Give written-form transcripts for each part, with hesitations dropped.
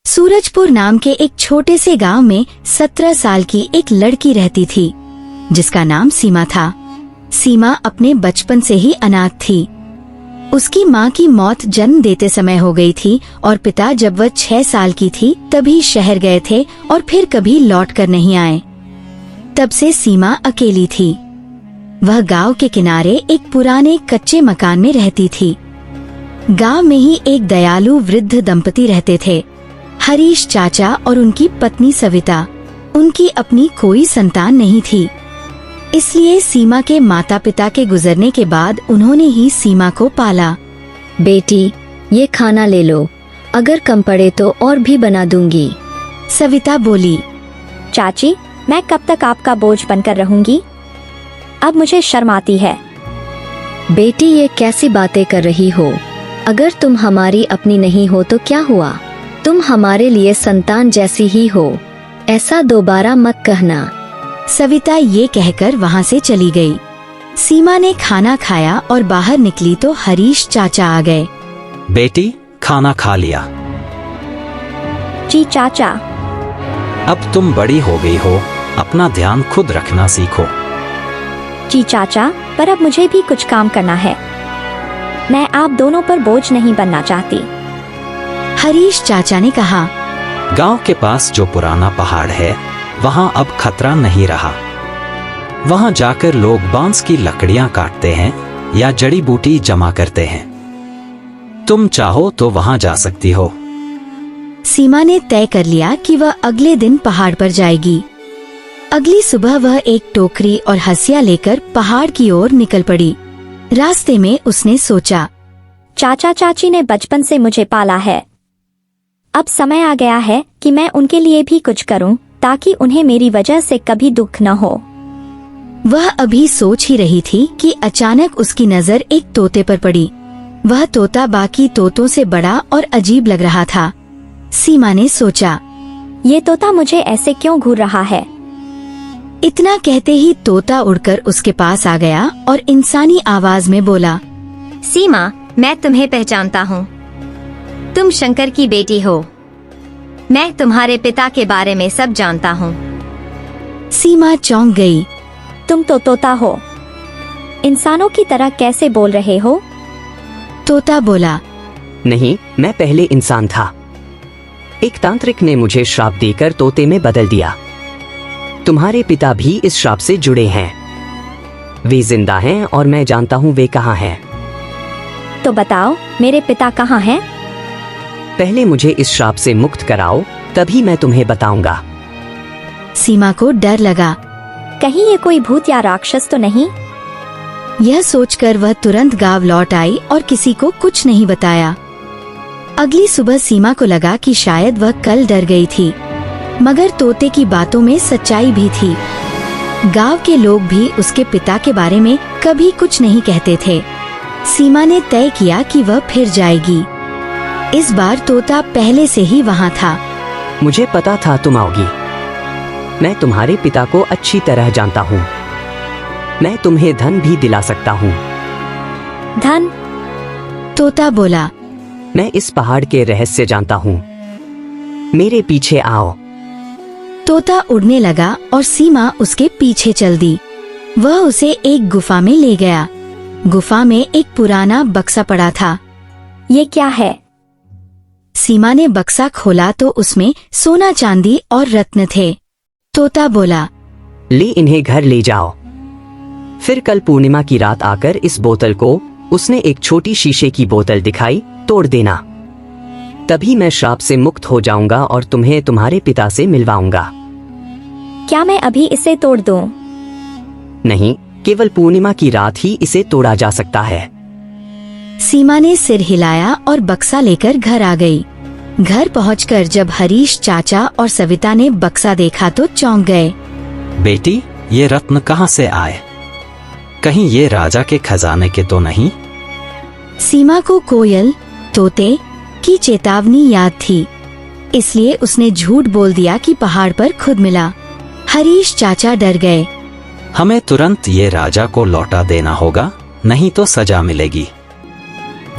सूरजपुर नाम के एक छोटे से गांव में 17 साल की एक लड़की रहती थी जिसका नाम सीमा था। सीमा अपने बचपन से ही अनाथ थी। उसकी माँ की मौत जन्म देते समय हो गई थी और पिता जब वह 6 साल की थी तभी शहर गए थे और फिर कभी लौट कर नहीं आए। तब से सीमा अकेली थी। वह गांव के किनारे एक पुराने कच्चे मकान में रहती थी। गांव में ही एक दयालु वृद्ध दंपति रहते थे, हरीश चाचा और उनकी पत्नी सविता। उनकी अपनी कोई संतान नहीं थी, इसलिए सीमा के माता पिता के गुजरने के बाद उन्होंने ही सीमा को पाला। बेटी, ये खाना ले लो, अगर कम पड़े तो और भी बना दूंगी। सविता बोली। चाची, मैं कब तक आपका बोझ बनकर रहूंगी? अब मुझे शर्म आती है। बेटी, ये कैसी बातें कर रही हो? अगर तुम हमारी अपनी नहीं हो तो क्या हुआ? तुम हमारे लिए संतान जैसी ही हो, ऐसा दोबारा मत कहना। सविता ये कहकर वहाँ से चली गई। सीमा ने खाना खाया और बाहर निकली तो हरीश चाचा आ गए। बेटी, खाना खा लिया? जी चाचा। अब तुम बड़ी हो गई हो, अपना ध्यान खुद रखना सीखो। जी चाचा, पर अब मुझे भी कुछ काम करना है। मैं आप दोनों पर बोझ नहीं बनना चाहती। हरीश चाचा ने कहा। गांव के पास जो पुराना पहाड़ है वहां अब खतरा नहीं रहा। वहां जाकर लोग बांस की लकड़ियां काटते हैं या जड़ी बूटी जमा करते हैं। तुम चाहो तो वहां जा सकती हो। सीमा ने तय कर लिया कि वह अगले दिन पहाड़ पर जाएगी। अगली सुबह वह एक टोकरी और हंसिया लेकर पहाड़ की ओर निकल पड़ी। रास्ते में उसने सोचा, चाचा चाची ने बचपन से मुझे पाला है। अब समय आ गया है कि मैं उनके लिए भी कुछ करूं, ताकि उन्हें मेरी वजह से कभी दुख न हो। वह अभी सोच ही रही थी कि अचानक उसकी नजर एक तोते पर पड़ी। वह तोता बाकी तोतों से बड़ा और अजीब लग रहा था। सीमा ने सोचा, ये तोता मुझे ऐसे क्यों घूर रहा है? इतना कहते ही तोता उड़कर उसके पास आ गया और इंसानी आवाज में बोला, सीमा, मैं तुम्हें पहचानता हूँ। तुम शंकर की बेटी हो। मैं तुम्हारे पिता के बारे में सब जानता हूँ। सीमा चौंक गई। तुम तो तोता हो, इंसानों की तरह कैसे बोल रहे हो? तोता बोला, नहीं, मैं पहले इंसान था। एक तांत्रिक ने मुझे श्राप देकर तोते में बदल दिया। तुम्हारे पिता भी इस श्राप से जुड़े हैं। वे जिंदा हैं और मैं जानता हूँ वे कहाँ हैं। तो बताओ, मेरे पिता कहाँ हैं? पहले मुझे इस श्राप से मुक्त कराओ, तभी मैं तुम्हें बताऊंगा। सीमा को डर लगा। कहीं ये कोई भूत या राक्षस तो नहीं? यह सोचकर वह तुरंत गांव लौट आई और किसी को कुछ नहीं बताया। अगली सुबह सीमा को लगा कि शायद वह कल डर गई थी, मगर तोते की बातों में सच्चाई भी थी। गांव के लोग भी उसके पिता के बारे में कभी कुछ नहीं कहते थे। सीमा ने तय किया कि वह फिर जाएगी। इस बार तोता पहले से ही वहाँ था। मुझे पता था तुम आओगी। मैं तुम्हारे पिता को अच्छी तरह जानता हूँ। मैं तुम्हें धन भी दिला सकता हूँ। धन? तोता बोला, मैं इस पहाड़ के रहस्य जानता हूँ। मेरे पीछे आओ। तोता उड़ने लगा और सीमा उसके पीछे चल दी। वह उसे एक गुफा में ले गया। गुफा में एक पुराना बक्सा पड़ा था। ये क्या है? सीमा ने बक्सा खोला तो उसमें सोना चांदी और रत्न थे। तोता बोला, ले इन्हें घर ले जाओ। फिर कल पूर्णिमा की रात आकर इस बोतल को, उसने एक छोटी शीशे की बोतल दिखाई, तोड़ देना। तभी मैं श्राप से मुक्त हो जाऊंगा और तुम्हें तुम्हारे पिता से मिलवाऊंगा। क्या मैं अभी इसे तोड़ दूं? नहीं, केवल पूर्णिमा की रात ही इसे तोड़ा जा सकता है। सीमा ने सिर हिलाया और बक्सा लेकर घर आ गई। घर पहुंचकर जब हरीश चाचा और सविता ने बक्सा देखा तो चौंक गए। बेटी, ये रत्न कहाँ से आए? कहीं ये राजा के खजाने के तो नहीं? सीमा को कोयल, तोते की चेतावनी याद थी, इसलिए उसने झूठ बोल दिया कि पहाड़ पर खुद मिला। हरीश चाचा डर गए। हमें तुरंत ये राजा को लौटा देना होगा, नहीं तो सजा मिलेगी।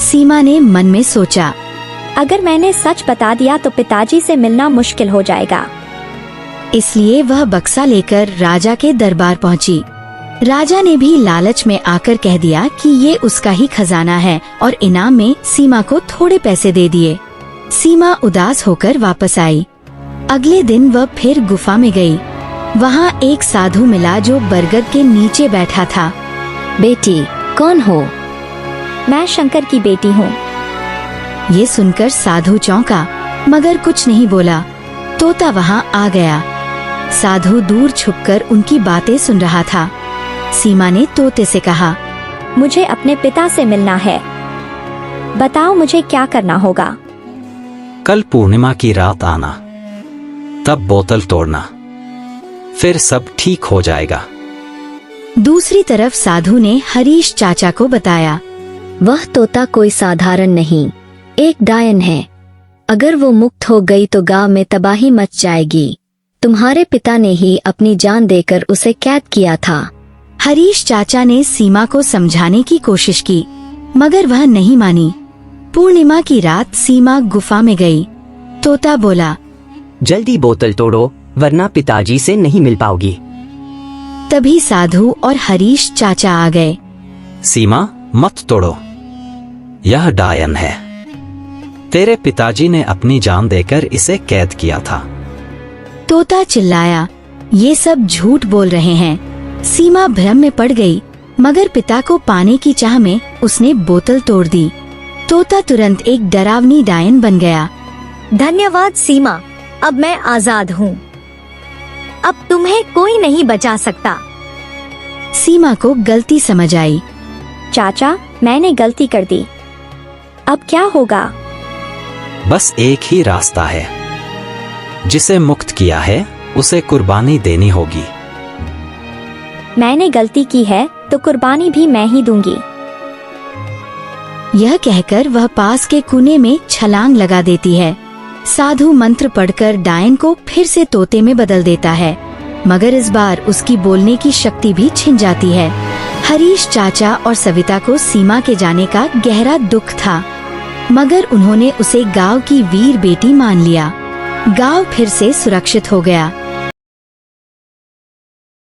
सीमा ने मन में सोचा, अगर मैंने सच बता दिया तो पिताजी से मिलना मुश्किल हो जाएगा। इसलिए वह बक्सा लेकर राजा के दरबार पहुंची। राजा ने भी लालच में आकर कह दिया कि ये उसका ही खजाना है और इनाम में सीमा को थोड़े पैसे दे दिए। सीमा उदास होकर वापस आई। अगले दिन वह फिर गुफा में गई। वहाँ एक साधु मिला जो बरगद के नीचे बैठा था। बेटी, कौन हो? मैं शंकर की बेटी हूँ। ये सुनकर साधु चौंका मगर कुछ नहीं बोला। तोता वहाँ आ गया। साधु दूर छुपकर उनकी बातें सुन रहा था। सीमा ने तोते से कहा, मुझे अपने पिता से मिलना है। बताओ मुझे क्या करना होगा। कल पूर्णिमा की रात आना, तब बोतल तोड़ना, फिर सब ठीक हो जाएगा। दूसरी तरफ साधु ने हरीश चाचा को बताया, वह तोता कोई साधारण नहीं, एक डायन है। अगर वो मुक्त हो गई तो गांव में तबाही मच जाएगी। तुम्हारे पिता ने ही अपनी जान देकर उसे कैद किया था। हरीश चाचा ने सीमा को समझाने की कोशिश की मगर वह नहीं मानी। पूर्णिमा की रात सीमा गुफा में गई। तोता बोला, जल्दी बोतल तोड़ो वरना पिताजी से नहीं मिल पाओगी। तभी साधु और हरीश चाचा आ गए। सीमा, मत तोड़ो, यह डायन है। तेरे पिताजी ने अपनी जान देकर इसे कैद किया था। तोता चिल्लाया, ये सब झूठ बोल रहे हैं। सीमा भ्रम में पड़ गई मगर पिता को पाने की चाह में उसने बोतल तोड़ दी। तोता तुरंत एक डरावनी डायन बन गया। धन्यवाद सीमा, अब मैं आजाद हूँ। अब तुम्हें कोई नहीं बचा सकता। सीमा को गलती समझ आई। चाचा, मैंने गलती कर दी। अब क्या होगा? बस एक ही रास्ता है। जिसे मुक्त किया है उसे कुर्बानी देनी होगी। मैंने गलती की है तो कुर्बानी भी मैं ही दूंगी। यह कहकर वह पास के कुएं में छलांग लगा देती है। साधु मंत्र पढ़कर डायन को फिर से तोते में बदल देता है मगर इस बार उसकी बोलने की शक्ति भी छिन जाती है। हरीश चाचा और सविता को सीमा के जाने का गहरा दुख था मगर उन्होंने उसे गांव की वीर बेटी मान लिया। गांव फिर से सुरक्षित हो गया।